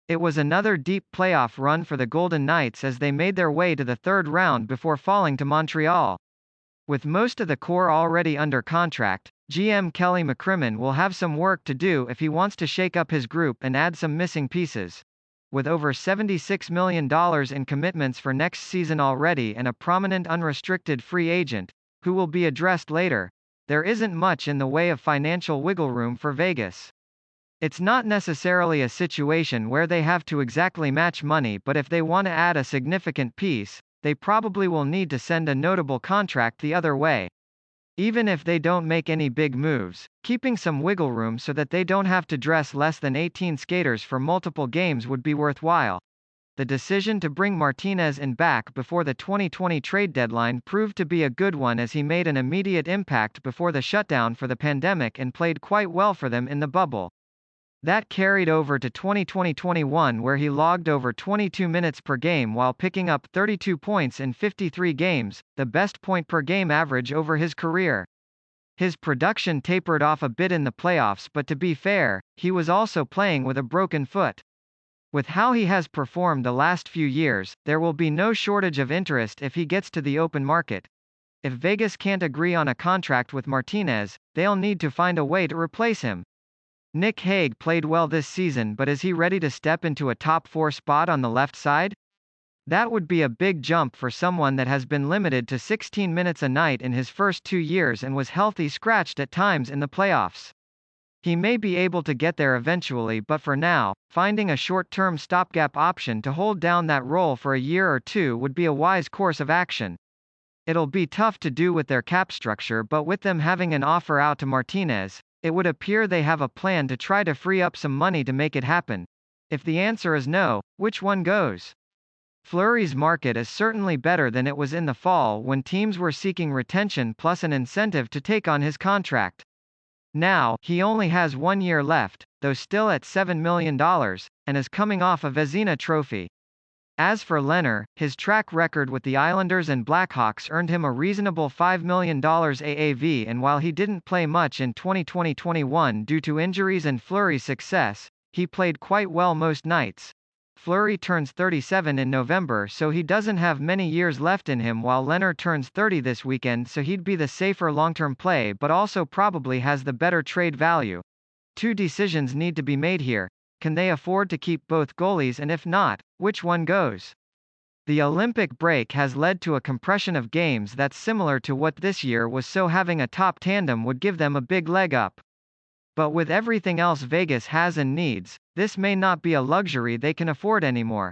It was another deep playoff run for the Golden Knights as they made their way to the third round before falling to Montreal. With most of the core already under contract, GM Kelly McCrimmon will have some work to do if he wants to shake up his group and add some missing pieces. With over $76 million in commitments for next season already and a prominent unrestricted free agent, who will be addressed later, there isn't much in the way of financial wiggle room for Vegas. It's not necessarily a situation where they have to exactly match money, but if they want to add a significant piece, they probably will need to send a notable contract the other way. Even if they don't make any big moves, keeping some wiggle room so that they don't have to dress less than 18 skaters for multiple games would be worthwhile. The decision to bring Martinez in back before the 2020 trade deadline proved to be a good one as he made an immediate impact before the shutdown for the pandemic and played quite well for them in the bubble. That carried over to 2020-21 where he logged over 22 minutes per game while picking up 32 points in 53 games, the best point-per-game average over his career. His production tapered off a bit in the playoffs, but to be fair, he was also playing with a broken foot. With how he has performed the last few years, there will be no shortage of interest if he gets to the open market. If Vegas can't agree on a contract with Martinez, they'll need to find a way to replace him. Nick Hague played well this season, but is he ready to step into a top 4 spot on the left side? That would be a big jump for someone that has been limited to 16 minutes a night in his first 2 years and was healthy scratched at times in the playoffs. He may be able to get there eventually, but for now, finding a short-term stopgap option to hold down that role for a year or two would be a wise course of action. It'll be tough to do with their cap structure, but with them having an offer out to Martinez, it would appear they have a plan to try to free up some money to make it happen. If the answer is no, which one goes? Fleury's market is certainly better than it was in the fall when teams were seeking retention plus an incentive to take on his contract. Now, he only has 1 year left, though still at $7 million, and is coming off a Vezina trophy. As for Lehner, his track record with the Islanders and Blackhawks earned him a reasonable $5 million AAV, and while he didn't play much in 2020-21 due to injuries and Fleury's success, he played quite well most nights. Fleury turns 37 in November, so he doesn't have many years left in him, while Lehner turns 30 this weekend, so he'd be the safer long-term play but also probably has the better trade value. 2 decisions need to be made here. Can they afford to keep both goalies, and if not, which one goes? The Olympic break has led to a compression of games that's similar to what this year was, so having a top tandem would give them a big leg up. But with everything else Vegas has and needs, this may not be a luxury they can afford anymore.